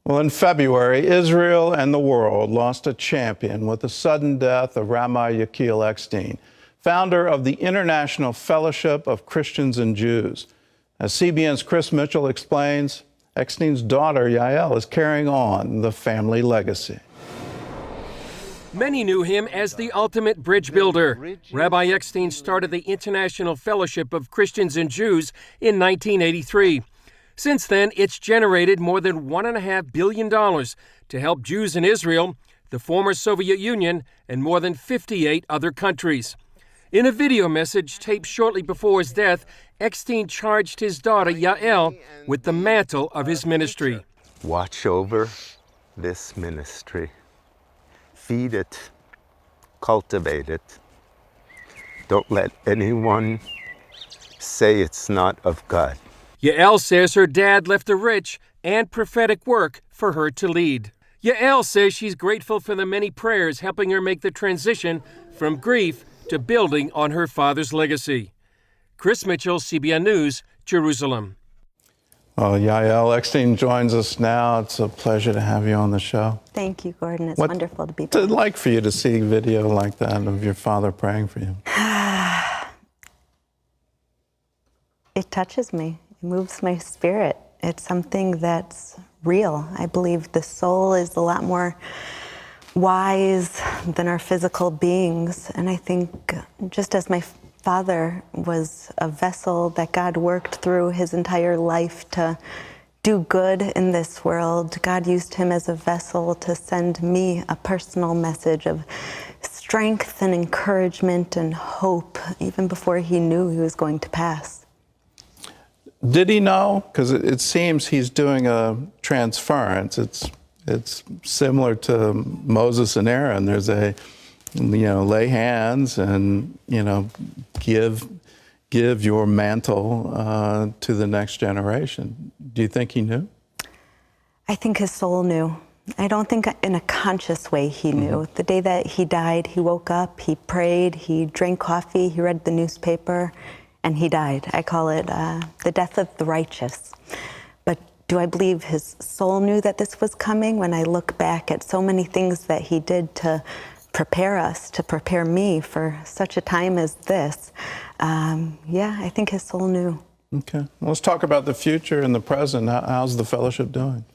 Well, in February, Israel and the world lost a champion with the sudden death of Rabbi Yael Eckstein, founder of the International Fellowship of Christians and Jews. As CBN's Chris Mitchell explains, Eckstein's daughter, Yael, is carrying on the family legacy. Many knew him as the ultimate bridge builder. Rabbi Eckstein started the International Fellowship of Christians and Jews in 1983. Since then, it's generated more than $1.5 billion to help Jews in Israel, the former Soviet Union, and more than 58 other countries. In a video message taped shortly before his death, Eckstein charged his daughter, Yael, with the mantle of his ministry. Watch over this ministry. Feed it. Cultivate it. Don't let anyone say it's not of God. Yael says her dad left a rich and prophetic work for her to lead. Yael says she's grateful for the many prayers helping her make the transition from grief to building on her father's legacy. Chris Mitchell, CBN News, Jerusalem. Well, Yael Eckstein joins us now. It's a pleasure to have you on the show. Thank you, Gordon. It's wonderful to be back. What's it like for you to see a video like that of your father praying for you? It touches me. It moves my spirit. It's something that's real. I believe the soul is a lot more wise than our physical beings. And I think just as my father was a vessel that God worked through his entire life to do good in this world, God used him as a vessel to send me a personal message of strength and encouragement and hope, even before he knew he was going to pass. Did he know? Because it seems he's doing a transference. It's similar to Moses and Aaron. There's a, lay hands and, give your mantle to the next generation. Do you think he knew? I think his soul knew. I don't think in a conscious way he knew. The day that he died, he woke up, he prayed, he drank coffee, he read the newspaper, and he died. I call it the death of the righteous. But do I believe his soul knew that this was coming? When I look back at so many things that he did to prepare us, to prepare me for such a time as this, I think his soul knew. Okay. Well, let's talk about the future and the present. How's the fellowship doing?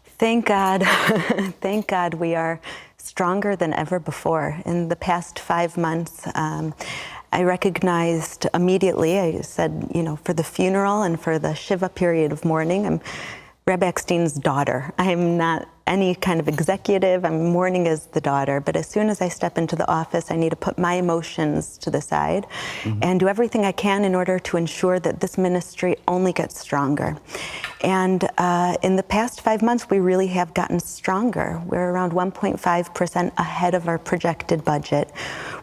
Thank God. Thank God we are stronger than ever before. In the past 5 months, I recognized immediately, I said, for the funeral and for the Shiva period of mourning, I'm Rabbi Eckstein's daughter. I am not any kind of executive. I'm mourning as the daughter. But as soon as I step into the office, I need to put my emotions to the side and do everything I can in order to ensure that this ministry only gets stronger. And in the past 5 months, we really have gotten stronger. We're around 1.5% ahead of our projected budget.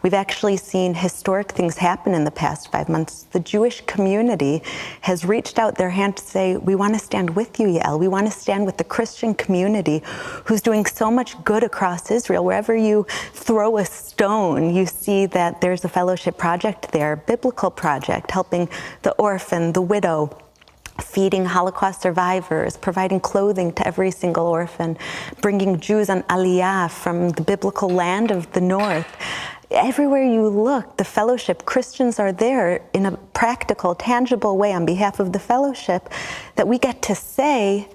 We've actually seen historic things happen in the past 5 months. The Jewish community has reached out their hand to say, we want to stand with you, Yael. We want to stand with the Christian community who's doing so much good across Israel. Wherever you throw a stone, you see that there's a fellowship project there, biblical project, helping the orphan, the widow, feeding Holocaust survivors, providing clothing to every single orphan, bringing Jews on Aliyah from the biblical land of the north. Everywhere you look, the fellowship, Christians are there in a practical, tangible way on behalf of the fellowship that we get to say,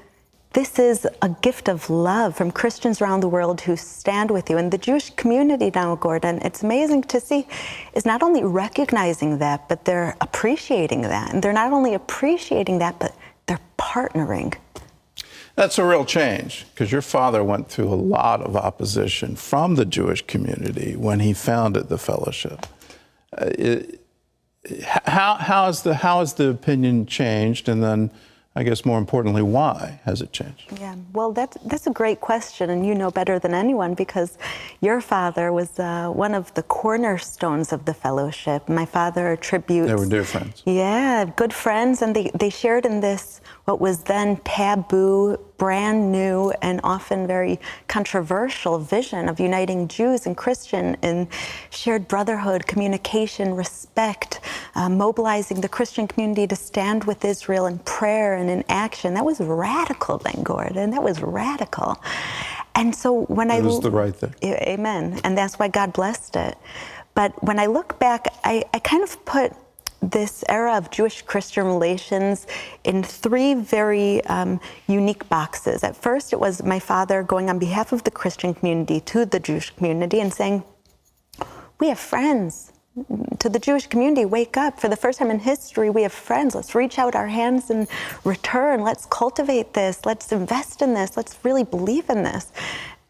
this is a gift of love from Christians around the world who stand with you. And the Jewish community now, Gordon, it's amazing to see, is not only recognizing that, but they're appreciating that. And they're not only appreciating that, but they're partnering. That's a real change, because your father went through a lot of opposition from the Jewish community when he founded the fellowship. How has the opinion changed? And then, I guess more importantly, why has it changed? Yeah, well, that's a great question, and you know better than anyone because your father was one of the cornerstones of the fellowship. My father attributes... They were dear friends. Yeah, good friends, and they shared in this, what was then taboo, brand new, and often very controversial vision of uniting Jews and Christians in shared brotherhood, communication, respect, mobilizing the Christian community to stand with Israel in prayer and in action. That was radical then, Gordon. That was radical. And so when It was the right thing. Amen. And that's why God blessed it. But when I look back, I kind of put this era of Jewish-Christian relations in three very unique boxes. At first, it was my father going on behalf of the Christian community to the Jewish community and saying, we have friends. To the Jewish community, wake up. For the first time in history, we have friends. Let's reach out our hands in return. Let's cultivate this. Let's invest in this. Let's really believe in this.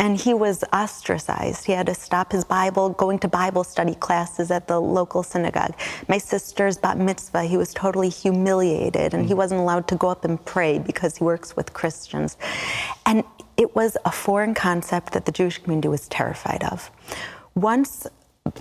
And he was ostracized. He had to stop his Bible, going to Bible study classes at the local synagogue. My sister's bat mitzvah, he was totally humiliated, and he wasn't allowed to go up and pray because he works with Christians. And it was a foreign concept that the Jewish community was terrified of. Once,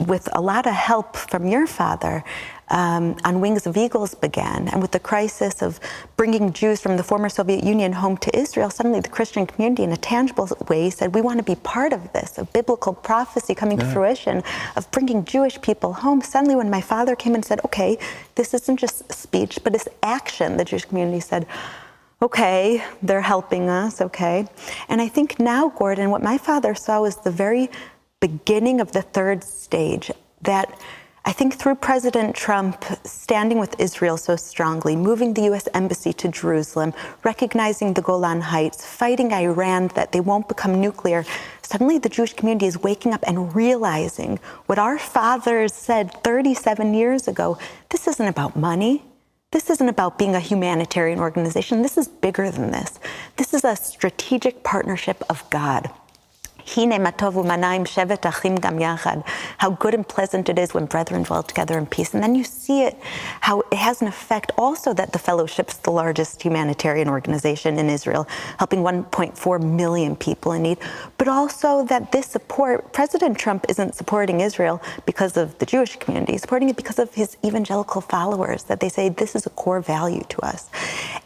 with a lot of help from your father, on Wings of Eagles began, and with the crisis of bringing Jews from the former Soviet Union home to Israel, suddenly the Christian community in a tangible way said, we want to be part of this, a biblical prophecy coming to fruition of bringing Jewish people home. Suddenly when my father came and said, okay, this isn't just speech, but it's action, the Jewish community said, okay, they're helping us, okay. And I think now, Gordon, what my father saw was the very beginning of the third stage, that I think through President Trump standing with Israel so strongly, moving the U.S. Embassy to Jerusalem, recognizing the Golan Heights, fighting Iran that they won't become nuclear, suddenly the Jewish community is waking up and realizing what our fathers said 37 years ago. This isn't about money. This isn't about being a humanitarian organization. This is bigger than this. This is a strategic partnership of God. How good and pleasant it is when brethren dwell together in peace. And then you see it, how it has an effect also that the Fellowship's the largest humanitarian organization in Israel, helping 1.4 million people in need. But also that this support, President Trump isn't supporting Israel because of the Jewish community, he's supporting it because of his evangelical followers, that they say this is a core value to us.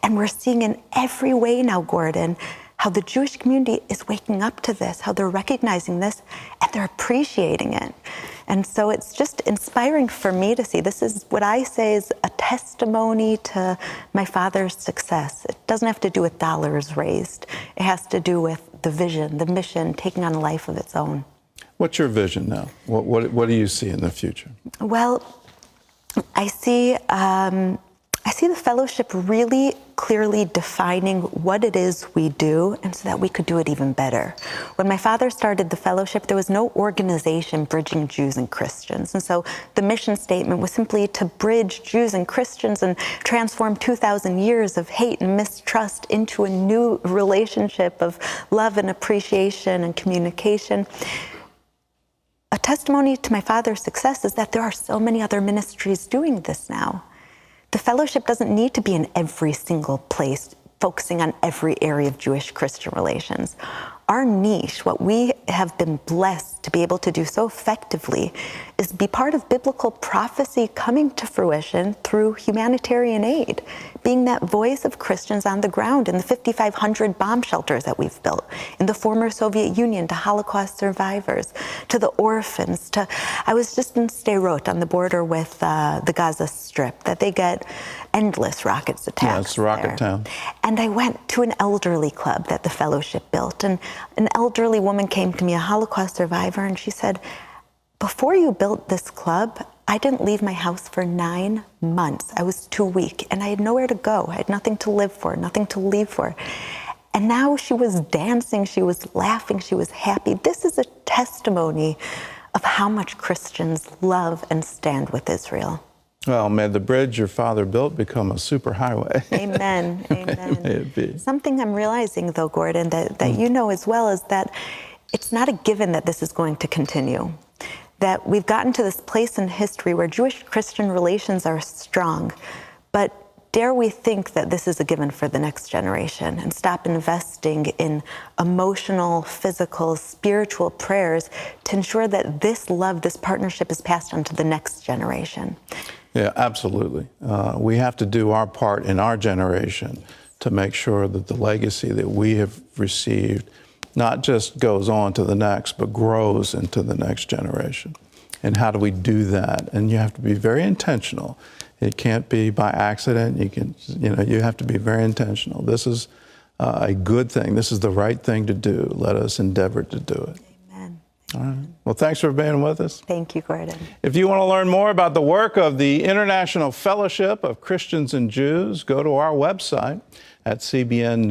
And we're seeing in every way now, Gordon, how the Jewish community is waking up to this, how they're recognizing this, and they're appreciating it. And so it's just inspiring for me to see. This is what I say is a testimony to my father's success. It doesn't have to do with dollars raised. It has to do with the vision, the mission, taking on a life of its own. What's your vision now? What do you see in the future? Well, I see the Fellowship really clearly defining what it is we do, and so that we could do it even better. When my father started the Fellowship, there was no organization bridging Jews and Christians. And so the mission statement was simply to bridge Jews and Christians and transform 2,000 years of hate and mistrust into a new relationship of love and appreciation and communication. A testimony to my father's success is that there are so many other ministries doing this now. The Fellowship doesn't need to be in every single place, focusing on every area of Jewish-Christian relations. Our niche, what we have been blessed to be able to do so effectively, is be part of biblical prophecy coming to fruition through humanitarian aid, being that voice of Christians on the ground in the 5,500 bomb shelters that we've built, in the former Soviet Union, to Holocaust survivors, to the orphans, I was just in Sderot on the border with the Gaza Strip, that they get endless rockets attacks. Yeah, it's Rocket Town. And I went to an elderly club that the Fellowship built, and an elderly woman came to me, a Holocaust survivor, and she said, before you built this club, I didn't leave my house for 9 months. I was too weak, and I had nowhere to go. I had nothing to live for, nothing to leave for. And now she was dancing, she was laughing, she was happy. This is a testimony of how much Christians love and stand with Israel. Well, may the bridge your father built become a superhighway. Amen, amen. May it be. Something I'm realizing, though, Gordon, that you know as well, is that it's not a given that this is going to continue. That we've gotten to this place in history where Jewish-Christian relations are strong, but dare we think that this is a given for the next generation, and stop investing in emotional, physical, spiritual prayers to ensure that this love, this partnership is passed on to the next generation. Yeah, absolutely. We have to do our part in our generation to make sure that the legacy that we have received not just goes on to the next, but grows into the next generation. And how do we do that? And you have to be very intentional. It can't be by accident. You have to be very intentional. This is a good thing. This is the right thing to do. Let us endeavor to do it. Amen. All right. Well, thanks for being with us. Thank you, Gordon. If you want to learn more about the work of the International Fellowship of Christians and Jews, go to our website at cbn